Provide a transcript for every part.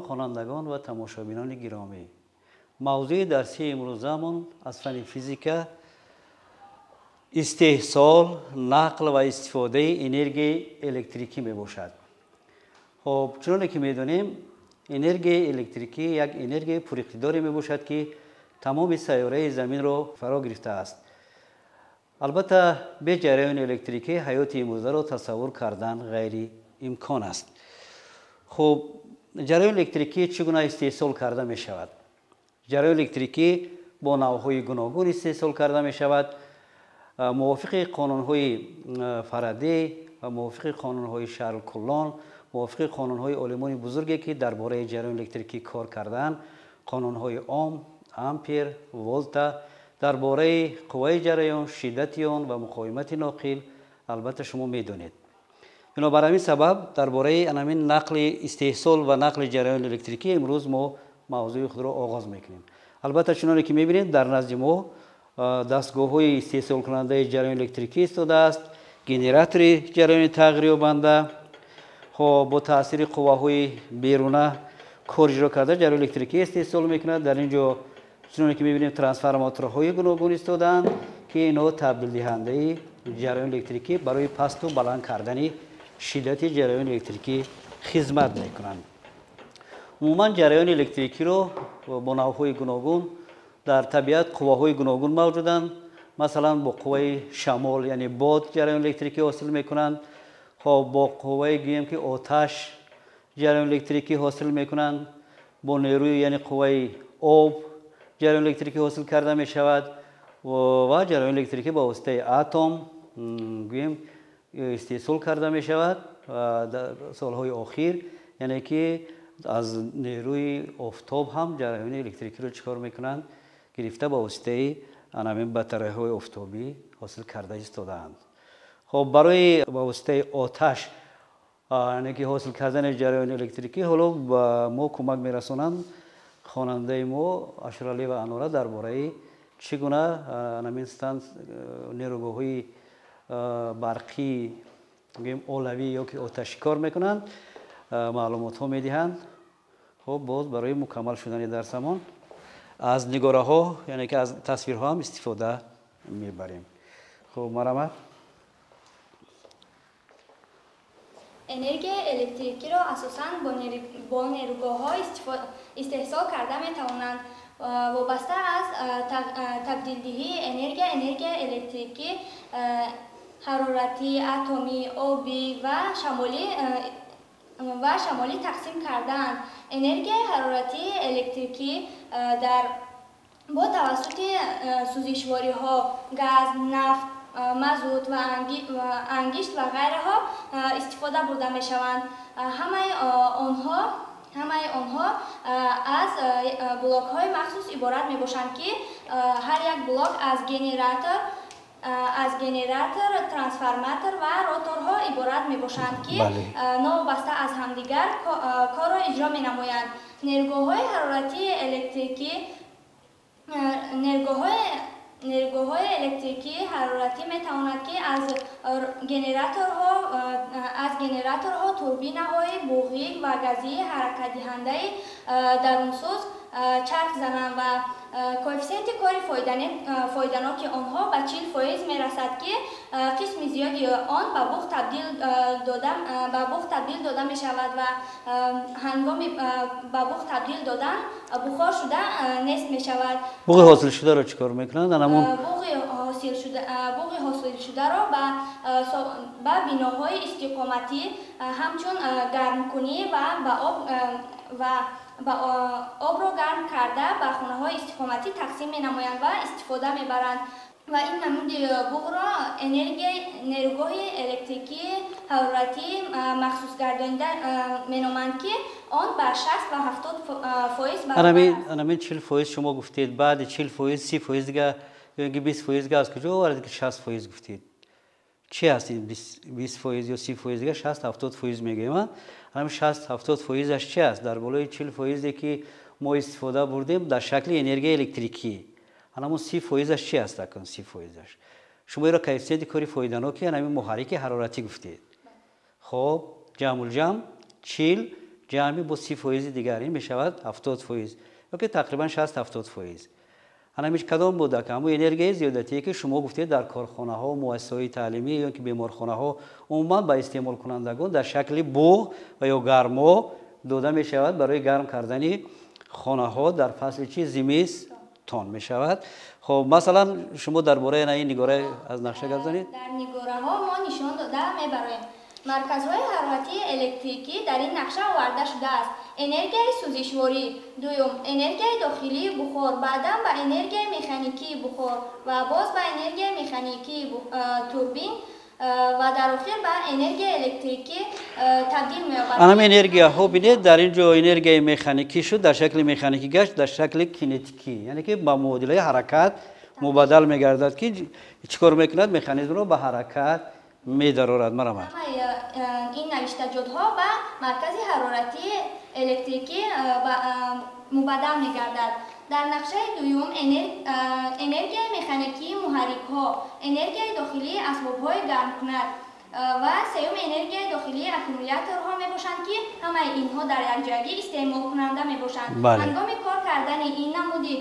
خوانندگان و تماشابینان گرامی، موضوع درسی امروزمون از فن فیزیک استحصال، نقل و استفاده انرژی الکتریکی می باشد. خب چون که میدونیم انرژی الکتریکی یک انرژی پراقتداری می باشد که تمام سیاره زمین را فرا گرفته است. البته به جریان الکتریکی حیات امروزه را تصور کردن غیر امکان است. خب جریان الکتریکی چگونه استحصال کرده می شود؟ جریان الکتریکی با نوع‌های گوناگون استحصال کرده می شود. موافق قانون‌های فارادی و موافق قانون‌های شارل کولون، موافق قانون‌های علمای بزرگی که درباره جریان الکتریکی کار کردند، قانون‌های اوم، امپیر، ولتا، درباره قوه جریان، شدت آن و مقاومت ناقل البته شما می‌دانید. بنابراین همین سبب درباره همین نقل استحصال و نقل جریان الکتریکی امروز ما موضوع خود را آغاز می‌کنیم. البته چنانکه که می‌بینید در نزد ما دستگاه‌های استحصال کننده جریان الکتریکی استفاده است، گنراتور جریان تغییر‌یابنده خب با تاثیر قوه‌های بیرونه کار اجرا کرده جریان الکتریکی استحصال می‌کند. در اینجا چنانکه که می‌بینیم ترانسفورماتورهای گوناگون استفاده‌اند که اینا تبدیل دهنده جریان الکتریکی برای پست و بلند کردن شدت جریان الکتریکی خدمت می‌کنند. عموما جریان الکتریکی رو با نوع‌های گوناگون در طبیعت قوه‌های گوناگون موجودند. مثلا با قوه شمال یعنی باد جریان الکتریکی حاصل می‌کنند. خب با قوه گیم که آتش جریان الکتریکی حاصل می‌کنند. با نیروی یعنی قوه آب جریان الکتریکی حاصل کرده می‌شود و جریان الکتریکی با واسطه اتم گیم استحصال کرده می‌شود. در سال‌های اخیر یعنی که از نیروی آفتاب هم جریان الکتریکی رو چکار می‌کنند؟ گرفته با واسطه همین بطری‌های آفتابی حاصل کرده ایستاده‌اند. خب برای با واسطه آتش یعنی که حاصل کردن جریان الکتریکی حالا با ما کمک می‌رسانند خواننده ما اشرالی و انوره درباره چگونه همین نیروگاه‌های برقی میگیم اولوی یا که آتشی کار می‌کنند معلومات ها می‌دهند. خب باز برای مکمل شدن درسمون از نگاره ها یعنی که از تصویرها هم استفاده میبریم. خب مرحبا. انرژی الکتریکی را اساساً با نیروگاه‌ها استحصال کرده می‌توانند. وابسته از تبدیل‌دهی انرژی الکتریکی حرارتی، اتمی، آبی و شمالی تقسیم کردند. انرژی حرارتی الکتریکی با توسط سوزشواری‌ها، گاز، نفت، مازوت و انگشت و غیرها استفاده برده می‌شوند. همه آنها از بلاک‌های مخصوص عبارت می‌باشند که هر یک بلاک از گنراتور، ترانسفورماتور و روتورها عبارت می‌باشند که نوابسته از همدیگر کار را اجرا می‌نمایند. نیروگاه‌های حرارتی الکتریکی حرارتی می‌تواند که از گنراتورها، توربین‌های بوغیک و گازی حرکت دهنده درونسوز چرخ زنند و کوفیسیانت کار فایده‌ناک آنها به 40% می‌رسد که قسم زیادی آن به بخار تبدیل داده می‌شود و هنگام به بخار تبدیل دادن بخار شده نیست می‌شود. بخار حاصل شده را چیکار می‌کنند؟ بوغ حاصل شده را به بناهای استقامتی همچون گرم‌کنی و آب را گرم کرده به خانه‌های استقامتی تقسیم می‌نمایند و استفاده می‌برند و این نمود بوغ را نیروگاه الکتریکی حرارتی مخصوص گردانیده می‌نامند که آن بر 60 و 70% برابر است. همین 40% شما گفتید، بعد 40% 30% دیگه یا 20% دیگه از کجا آورد که 60% گفتید؟ چی هست این 20% یا 30% دیگه 60 70% میگیم؟ همین 60 70% اش چی است؟ در بالای 40% که ما استفاده بردیم در شکل انرژی الکتریکی. همون 30% اش چی است؟ اون 30% اش شما را کیفیت کاری فایده‌ناک همین محرک حرارتی گفتید. خب جمع الجمع 40 جمعی با 30% دیگری می شود 70% یا که تقریبا 60-70%. همیشه کدام بوده که همون انرژی زیادتی که شما گفتید در کارخانه ها و مؤسسات تعلیمی یا که بیمارخانه ها عموما با استعمال کنندگان در شکل بو و یا گرما داده می شود برای گرم کردن خانه ها در فصل زمستان می شود. خب مثلا شما درباره این نگاره از نقشه گپ زنید. در نگاره ها ما نشان داده میبریم مرکزهای حرارتی الکتریکی در این نقشه آورده شده است. انرژی سوزشواری، دوم انرژی داخلی بخار، بعدا به انرژی مکانیکی بخار و باز به انرژی مکانیکی توربین و در آخر به انرژی الکتریکی تبدیل می‌یابد. هم انرژی ها ببینید در اینجا انرژی مکانیکی شد در شکل مکانیکی گشت در شکل کینتیکی، یعنی که با معادله حرکت مبادل می‌گردد که چیکار می‌کند مکانیزم رو به حرکت می‌درآورد. مرحبا. این نوشته‌جات‌ها به مرکز حرارتی الکتریکی مبادل می‌گردد. در نقشه دوم انرژی مکانیکی محرک‌ها، انرژی داخلی اسباب‌های گرم‌کننده و سوم انرژی داخلی اکومولاتورها میباشند که همه اینها در یک جایگی استعمال کننده میباشند. هنگام کار کردن این نمودی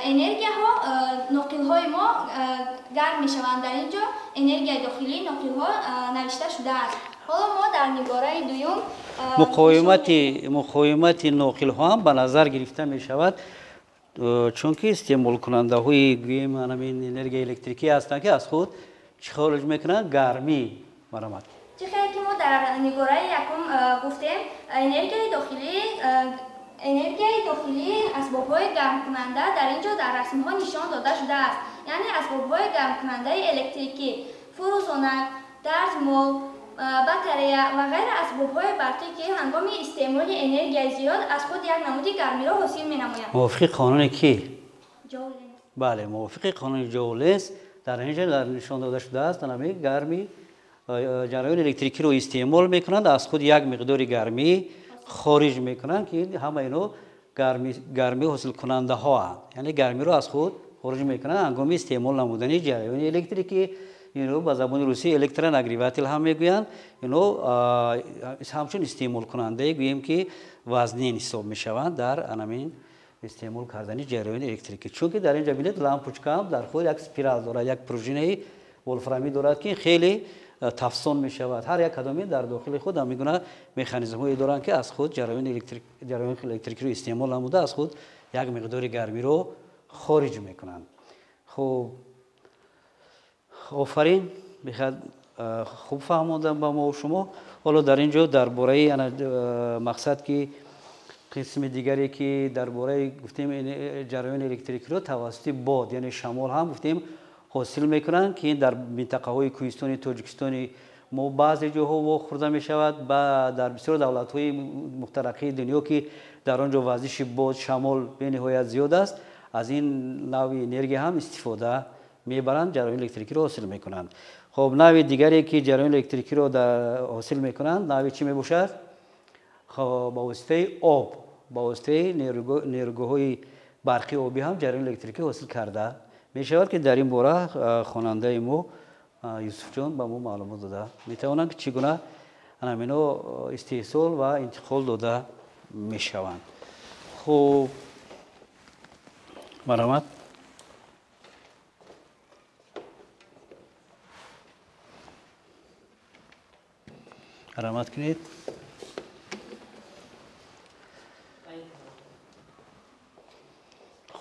انرژی ها ناقل های ما گرم میشوند. در اینجا انرژی داخلی ناقل ها نوشته شده است. حالا ما در نگاره دوم مقاومت ناقل ها هم به نظر گرفته می شود چون که استعمال کننده های گویم همین انرژی الکتریکی هستند که از خود چی خارج میکنند؟ گرمی. مرحبا. چه خیلی که ما در نگاره یکم گفتیم انرژی داخلی اسباب‌های گرم کننده در اینجا در رسم‌ها نشان داده شده است. یعنی اسباب‌های گرم کننده الکتریکی، فروزانک، درزمال، باتری و غیر اسباب‌های برقی که هنگام استعمال انرژی زیاد از خود یک نمود گرمی را حاصل می‌نمایند. موافق قانون کی؟ جولز. بله، موافق قانون جولز در اینجا در نشان داده شده است. نمی گرمی جریان الکتریکی رو استعمال میکنند از خود یک مقدار گرمی خارج میکنند که همه اینو گرمی حاصل کننده ها، یعنی گرمی رو از خود خارج میکنند هنگام استعمال نمودن جریان الکتریکی. اینو به زبان روسی الکترون اگریواتل هم میگویند. اینو همچون استعمال کننده گوییم که وزنین حساب میشوند در همین استعمال کردن جریان الکتریکی. چون که در اینجا ببینید لامپوچکا هم در خود یک اسپیرال دارد، یک پروژینه ولفرامی دارد که خیلی تفسون می شود. هر یک کدامی در داخل خود هم میگونه مکانیزم هایی دارند که از خود جریان الکتریکی رو استعمال نموده از خود یک مقدار گرمی رو خارج میکنند. خب آفرین، بخاطر خوب فهمیدم با ما و شما. حالا در اینجا درباره مقصد که قسم دیگری که درباره گفتیم جریان الکتریکی رو توسط باد یعنی شمال هم گفتیم حاصل میکنند که در منطقه های کوهستانی تاجیکستانی ما بعضی جاها واخورده می شود و در بسیار دولت های مخترقه دنیا که در آنجا وزش باد شمال به نهایت زیاد است از این نوع انرژی هم استفاده میبرند جریان الکتریکی رو حاصل میکنند. خب نوع دیگری که جریان الکتریکی رو حاصل میکنند نوع چی میباشد؟ خب با واسطه آب، با واسطه نیروگاه‌های برقی آبی هم جریان الکتریکی حاصل کرده می شود که در این باره خواننده ما یوسف جان به ما معلومات داده میتوانند که چگونه همینو استحصال و انتقال داده می شوند. خب مرحمت. مرحمت کنید.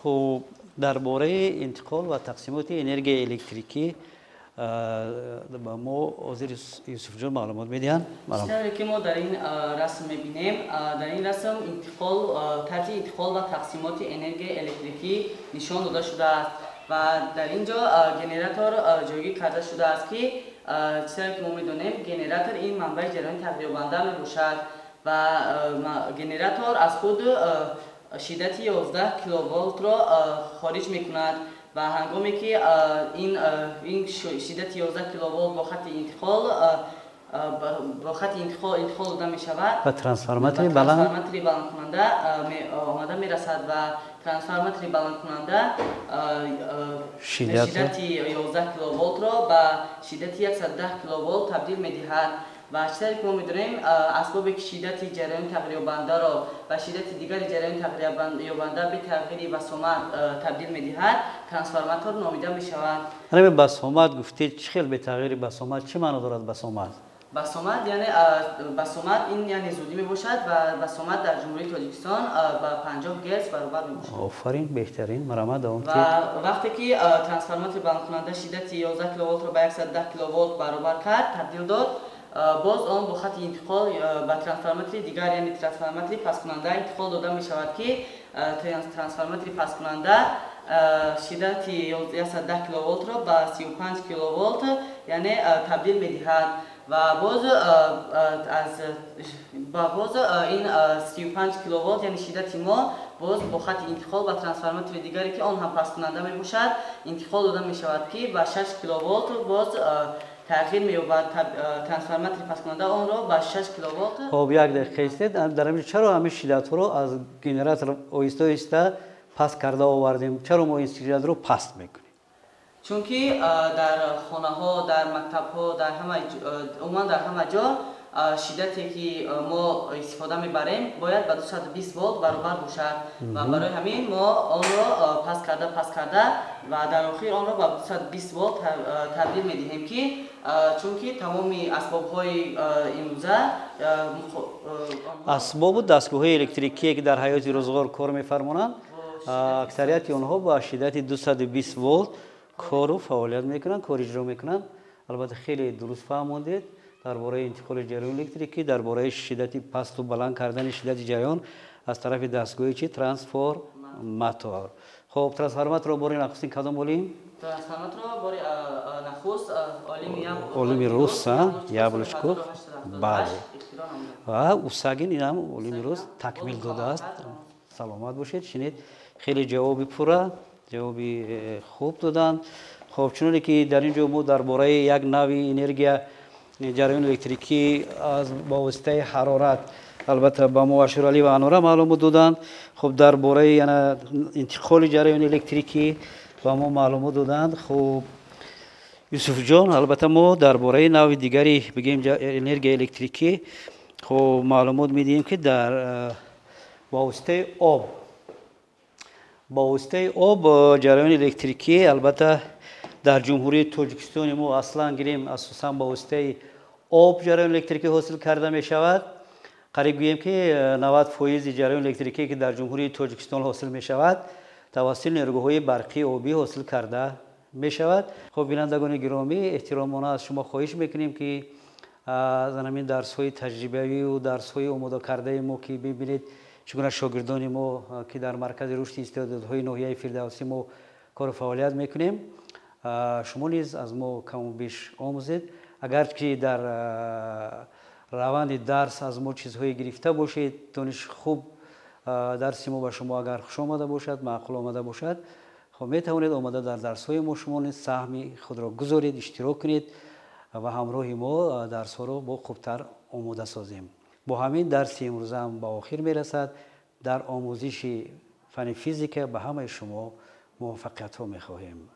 خب درباره انتقال و تقسیمات انرژی الکتریکی با ما حاضر یوسف جان معلومات میدین. چیزی که ما در این رسم میبینیم در این رسم ترتیب انتقال و تقسیمات انرژی الکتریکی نشان داده شده است و در اینجا گنراتور جایگیر کرده شده است که چیزی که ما میدونیم گنراتور این منبع جریان تقریبانده میباشد و گنراتور از خود شدت 11 کیلوولت را خارج میکند و هنگامی که این شدت 11 کیلوولت با خط انتقال داده می شود و ترانسفورماتوری بلند کننده آمده می رسد و ترانسفورماتوری بلند کننده شدت 11 کیلوولت را به شدت 110 کیلوولت تبدیل می دهد و چیزی که ما می‌دونیم اسبابی که شدت جریان تغییریابنده را و شدت دیگر جریان تغییریابنده به تغییر بسامد تبدیل می‌دهد ترانسفورماتور نامیده می‌شود. همین بسامد گفتید چه خیلی به تغییر بسامد چه معنی دارد بسامد؟ بسامد یعنی بسامد این یعنی زودی میباشد و بسامد در جمهوری تاجیکستان با 50 گرز برابر میباشد. آفرین بهترین مرامت دوام و وقتی که ترانسفورماتور بلند کننده شدت 11 کیلوولت را به 110 کیلوولت برابر کرد تبدیل داد باز آن با خط انتقال به ترانسفورماتور دیگر یعنی ترانسفورماتور پس کننده انتقال داده میشود که ترانسفورماتور پس کننده شدت 110 کیلوولت را به 35 کیلوولت یعنی تبدیل میدهد و باز این 35 کیلوولت یعنی شدت ما باز با خط انتقال به ترانسفورماتور دیگری که آن هم پس کننده می باشد انتقال داده می شود که به 6 کیلوولت باز تغییر می‌یابد ترانسفورماتور پس کننده آن را به 6 کیلوولت. خب یک دقیقه ایستید در اینجا چرا همین شدت رو از گنراتور آهسته آهسته پس کرده آوردیم؟ چرا ما این شدت رو پست میکنیم؟ چون که در خانه ها در مکتب ها در همه جا شدتی که ما استفاده میبریم باید به 220 ولت برابر باشد و برای همین ما آن را پس کرده و در آخر آن را به 220 ولت تبدیل میدهیم که چون که تمام اسباب های امروزه اسباب و دستگاه های الکتریکی که در حیات روزگار کار میفرمانند اکثریت آنها با شدت 220 ولت کار و فعالیت میکنند، کار اجرا میکنند. البته خیلی درست فهمیدید درباره انتقال جریان الکتریکی، درباره شدت پست و بلند کردن شدت جریان از طرف دستگاه ترانسفورماتور. خب ترانسفورماتور رو برای نخستین کدام بولیم؟ ترانسفورماتور رو برای نخست علوم روس یابلشکوف بله و اوساگین این هم علوم روس تکمیل داده است. سلامت باشید. شنید خیلی جوابی پورا جوابی خوب دادند. خب چون که در اینجا ما درباره یک نوع انرژی جریان الکتریکی از با واسطه حرارت البته با مؤشر علی و انوره معلومات دادند. خب درباره یعنی انتقال جریان الکتریکی با ما معلومات دادند. خب یوسف جان البته ما درباره نوع دیگری بگیم انرژی الکتریکی خب معلومات میدیم که در با واسطه آب جریان الکتریکی البته در جمهوری تاجیکستان ما اصلا گیریم اساسا با واسطه آب جریان الکتریکی حاصل کرده می شود. قریب گوییم که 90% جریان الکتریکی که در جمهوری تاجیکستان حاصل می شود توسط نیروگاه‌های برقی آبی حاصل کرده می شود. خب بینندگان گرامی احترامانه از شما خواهش میکنیم که از همین درس‌های تجربوی و درس‌های آماده کرده ما که ببینید چگونه شاگردان ما که در مرکز رشد استعدادهای ناحیه فردوسی ما کار و فعالیت میکنیم شما نیز از ما کم و بیش آموزید. اگر که در روند درس از ما چیزهایی گرفته باشید دانش خوب درس ما به شما اگر خوش آمده باشد معقول آمده باشد خب می توانید آمده در درس های ما شما نیز سهم خود را گذارید اشتراک کنید و همراه ما درس ها را با خوبتر آماده سازیم. با همین درس امروز هم به آخر می رسد. در آموزش فن فیزیک به همه شما موفقیت ها می خواهیم.